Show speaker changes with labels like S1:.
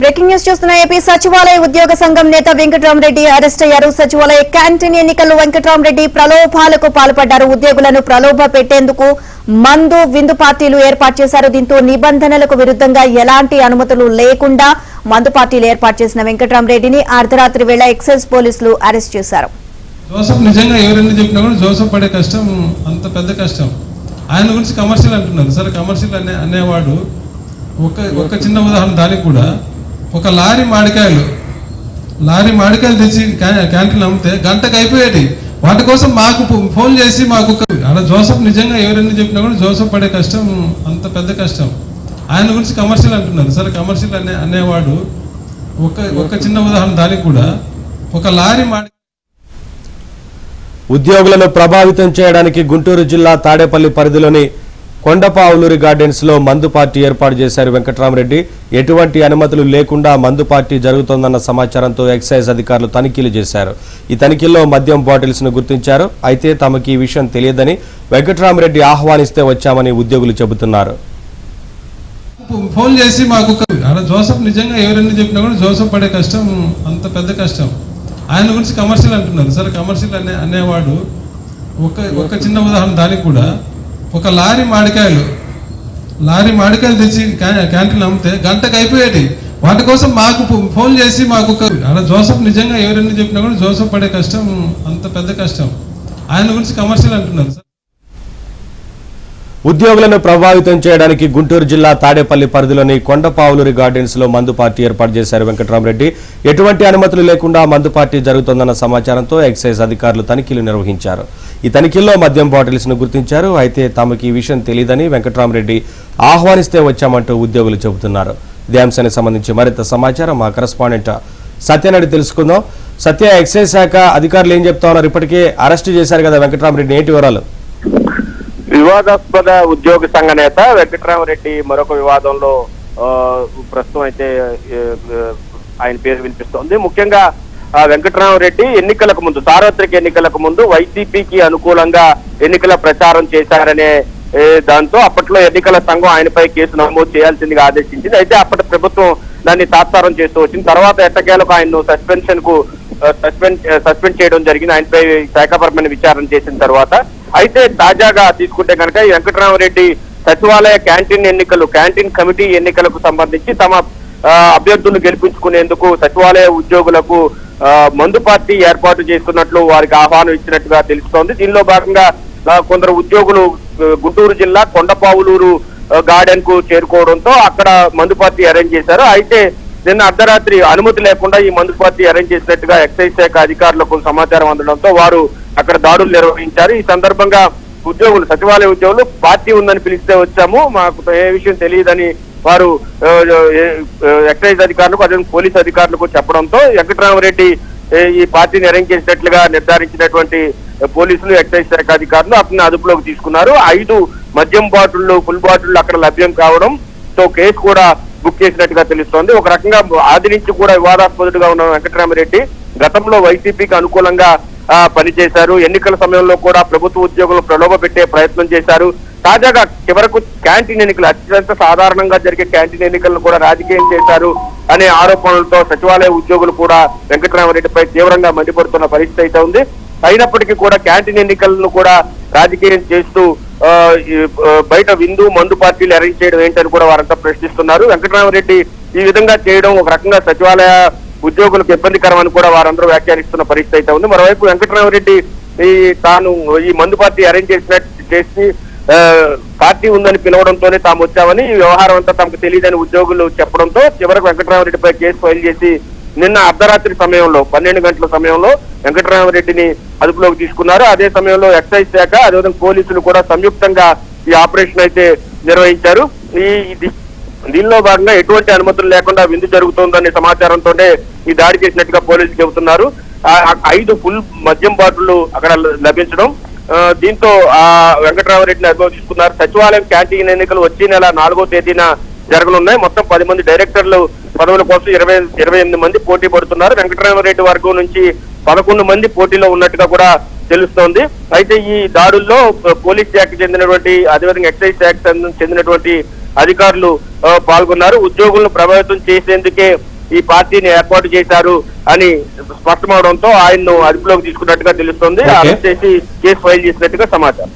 S1: Breaking news చూస్తున్న AP సచివాలయ ఉద్యోగ సంఘం నేత వెంకట్రామరెడ్డి అరెస్ట్ అయ్యారు. సచివాలయ క్యాంటీన్ ఎన్నికల్లో వెంకట్రామరెడ్డి ప్రలోభాలకు పాల్పడ్డారు. ఉద్యోగులను ప్రలోభ పెట్టేందుకు మందు విందు పార్టీలు ఏర్పాటు చేశారు. దీంతో నిబంధనలకు విరుద్ధంగా ఎలాంటి అనుమతులు లేకుండా మందు పార్టీలు ఏర్పాటు చేసిన వెంకట్రామరెడ్డిని అర్ధరాత్రి వేళ ఎక్సైజ్ పోలీసులు అరెస్ట్ చేశారు.
S2: జోసఫ్ నిజంగా ఎవరైనా చెప్పినా కూడా జోసఫ్ పడే కష్టం అంత పెద్ద కష్టం. ఆయన గురించి కమర్షియల్ అంటున్నారు. సరే, కమర్షియల్ అనేవాడు ఒక చిన్న ఉదాహరణ, దానికి కూడా ఒక లారీ మామిడికాయలు తెచ్చి క్యాంటీన్ అమ్మితే గంటకు అయిపోయేది. వాటి కోసం మాకు ఫోన్ చేసి మాకు అలా జోసఫ్ నిజంగా ఎవరైనా చెప్పినా కూడా జోసఫ్ పడే కష్టం అంత పెద్ద కష్టం. ఆయన గురించి కమర్షియల్ అంటున్నారు. సరే, కమర్షియల్ అనేవాడు ఒక చిన్న ఉదాహరణ, దానికి కూడా ఒక లారీ
S3: ఉద్యోగులను ప్రభావితం చేయడానికి గుంటూరు జిల్లా తాడేపల్లి పరిధిలోని కొండపావులూరి గార్డెన్స్ లో మందు పార్టీ ఏర్పాటు చేశారు వెంకట్రామరెడ్డి. ఎటువంటి అనుమతులు లేకుండా మందు పార్టీ జరుగుతోందన్న సమాచారంతో ఎక్సైజ్ అధికారులు తనిఖీలు చేశారు. ఈ తనిఖీల్లో మద్యం బాటిల్స్ ను గుర్తించారు. అయితే తమకి ఈ విషయం తెలియదని వెంకట్రామరెడ్డి ఆహ్వానిస్తే వచ్చామని ఉద్యోగులు చెబుతున్నారు.
S2: ఫోన్ చేసి మాకు అలా జోసఫ్ నిజంగా ఎవరైనా చెప్పినా కూడా జోసఫ్ పడే కష్టం అంత పెద్ద కష్టం. ఆయన గురించి కమర్షియల్ అంటున్నారు. సరే, కమర్షియల్ అనేవాడు ఒక చిన్న ఉదాహరణ, దానికి కూడా ఒక లారీ మామిడికాయలు తెచ్చి క్యాంటీన్ అమ్మితే గంటకు అయిపోయేది. వాటి కోసం మాకు ఫోన్ చేసి మాకు అలా జోసఫ్ నిజంగా ఎవరైనా చెప్పినా కూడా జోసఫ్ పడే కష్టం అంత పెద్ద కష్టం. ఆయన గురించి కమర్షియల్ అంటున్నారు.
S3: ఉద్యోగులను ప్రభావితం చేయడానికి గుంటూరు జిల్లా తాడేపల్లి పరిధిలోని కొండపావులూరి గార్డెన్స్ లో మందు పార్టీ ఏర్పాటు చేశారు వెంకట్రామరెడ్డి. ఎటువంటి అనుమతులు లేకుండా మందు పార్టీ జరుగుతోందన్న సమాచారంతో ఎక్సైజ్ అధికారులు తనిఖీలు నిర్వహించారు. ఈ తనిఖీల్లో మద్యం బాటిల్స్ ను గుర్తించారు. అయితే తమకి ఈ విషయం తెలియదని వెంకట్రామరెడ్డి ఆహ్వానిస్తే వచ్చామంటూ ఉద్యోగులు చెబుతున్నారు. ఇదే అంశానికి సంబంధించి మరింత సమాచారం మా కరెస్పాండెంట్ సత్యనాడి తెలుసుకుందాం. సత్య, ఎక్సైజ్ శాఖ అధికారులు ఏం చెప్తా ఉన్నారు? ఇప్పటికే అరెస్ట్ చేశారు కదా వెంకట్రామరెడ్డిని, ఏంటి వివరాలు?
S4: వివాదాస్పద ఉద్యోగ సంఘ నేత వెంకట్రామరెడ్డి మరొక వివాదంలో ప్రస్తుతం అయితే ఆయన పేరు వినిపిస్తోంది. ముఖ్యంగా వెంకట్రామరెడ్డి ఎన్నికలకు ముందు, సార్వత్రిక ఎన్నికలకు ముందు వైసీపీకి అనుకూలంగా ఎన్నికల ప్రచారం చేశారనే దాంతో అప్పట్లో ఎన్నికల సంఘం ఆయనపై కేసు నమోదు చేయాల్సిందిగా ఆదేశించింది. అయితే అప్పటి ప్రభుత్వం దాన్ని తాత్సారం చేస్తూ వచ్చింది. తర్వాత ఎట్టకేలకు ఆయన్ను సస్పెండ్ చేయడం జరిగింది, ఆయనపై శాఖాపరమైన విచారణ చేసిన తర్వాత. అయితే తాజాగా తీసుకుంటే కనుక వెంకట్రామరెడ్డి సచివాలయ క్యాంటీన్ కమిటీ ఎన్నికలకు సంబంధించి తమ అభ్యర్థులను గెలిపించుకునేందుకు సచివాలయ ఉద్యోగులకు మందు పార్టీ ఏర్పాటు చేస్తున్నట్లు వారికి ఆహ్వానం ఇచ్చినట్టుగా తెలుస్తోంది. దీనిలో భాగంగా కొందరు ఉద్యోగులు గుంటూరు జిల్లా కొండపావులూరు గార్డెన్ కు చేరుకోవడంతో అక్కడ మందు పార్టీ అరేంజ్ చేశారు. అయితే నిన్న అర్ధరాత్రి అనుమతి లేకుండా ఈ మందు పార్టీ అరేంజ్ చేసినట్టుగా ఎక్సైజ్ శాఖ అధికారులకు సమాచారం అందడంతో వారు అక్కడ దాడులు నిర్వహించారు. ఈ సందర్భంగా సచివాలయ ఉద్యోగులు పార్టీ ఉందని పిలిస్తే వచ్చాము, మాకు ఏ విషయం తెలియదని వారు ఎక్సైజ్ అధికారులకు, అదే పోలీసు అధికారులకు చెప్పడంతో వెంకట్రామరెడ్డి ఈ పార్టీని అరేంజ్ చేసినట్లుగా నిర్ధారించినటువంటి పోలీసులు, ఎక్సైజ్ శాఖ అధికారులు అతన్ని అదుపులోకి తీసుకున్నారు. 5 మద్యం బాటిళ్లు, ఫుల్ బాటిళ్లు అక్కడ లభ్యం కావడంతో కేసు కూడా బుక్ చేసినట్టుగా తెలుస్తోంది. ఒక రకంగా ఆది నుంచి కూడా వివాదాస్పదుడుగా ఉన్న వెంకట్రామరెడ్డి గతంలో వైసీపీకి అనుకూలంగా పనిచేశారు. ఎన్నికల సమయంలో కూడా ప్రభుత్వ ఉద్యోగులు ప్రలోభ పెట్టే ప్రయత్నం చేశారు. తాజాగా చివరకు క్యాంటీన్ ఎన్నికలు, అత్యంత సాధారణంగా జరిగే క్యాంటీన్ ఎన్నికలను కూడా రాజకీయం చేశారు అనే ఆరోపణలతో సచివాలయ ఉద్యోగులు కూడా వెంకట్రామరెడ్డిపై తీవ్రంగా మండిపడుతున్న పరిస్థితి అయితే ఉంది. అయినప్పటికీ కూడా క్యాంటీన్ ఎన్నికలను కూడా రాజకీయం చేస్తూ బయట విందు మందు పార్టీలు అరేంజ్ చేయడం ఏంటని కూడా వారంతా ప్రశ్నిస్తున్నారు. వెంకట్రామరెడ్డి ఈ విధంగా చేయడం ఒక రకంగా సచివాలయ ఉద్యోగులకు ఇబ్బందికరం అని కూడా వారందరూ వ్యాఖ్యానిస్తున్న పరిస్థితి అయితే ఉంది. మరోవైపు వెంకట్రామరెడ్డి తాను ఈ మందు పార్టీ అరేంజ్ చేసి పార్టీ ఉందని పిలవడంతోనే తాము వచ్చామని, ఈ వ్యవహారం అంతా తమకు తెలియదని ఉద్యోగులు చెప్పడంతో చివరకు వెంకట్రామరెడ్డిపై కేసు ఫైల్ చేసి నిన్న అర్ధరాత్రి సమయంలో 12 గంటల సమయంలో వెంకట్రామరెడ్డిని అదుపులోకి తీసుకున్నారు. అదే సమయంలో ఎక్సైజ్ శాఖ, అదేవిధంగా పోలీసులు కూడా సంయుక్తంగా ఈ ఆపరేషన్ అయితే నిర్వహించారు. దీనిలో భాగంగా ఎటువంటి అనుమతులు లేకుండా విందు జరుగుతోందనే సమాచారంతోనే ఈ దాడి చేసినట్టుగా పోలీసులు చెబుతున్నారు. 5 ఫుల్ మద్యం బాటిళ్లు అక్కడ లభించడం, దీంతో వెంకట్రామరెడ్డిని అదుపులోకి తీసుకున్నారు. సచివాలయం క్యాంటీన్ ఎన్నికలు వచ్చే నెల 4వ తేదీన జరగనున్నాయి. మొత్తం 10 మంది డైరెక్టర్లు పదవుల కోసం 28 మంది పోటీ పడుతున్నారు. వెంకట్రామరెడ్డి వర్గం నుంచి 11 మంది పోటీలో ఉన్నట్టుగా కూడా తెలుస్తోంది. అయితే ఈ దాడుల్లో పోలీస్ శాఖకు చెందినటువంటి, అదేవిధంగా ఎక్సైజ్ శాఖకు చెందినటువంటి అధికారులు పాల్గొన్నారు. ఉద్యోగులను ప్రభావితం చేసేందుకే ఈ పార్టీని ఏర్పాటు చేశారు అని స్పష్టమవడంతో ఆయన్ను అదుపులోకి తీసుకున్నట్టుగా తెలుస్తోంది.
S3: Okay.
S4: అరెస్ట్ చేసి కేసు ఫైల్ చేసినట్టుగా సమాచారం.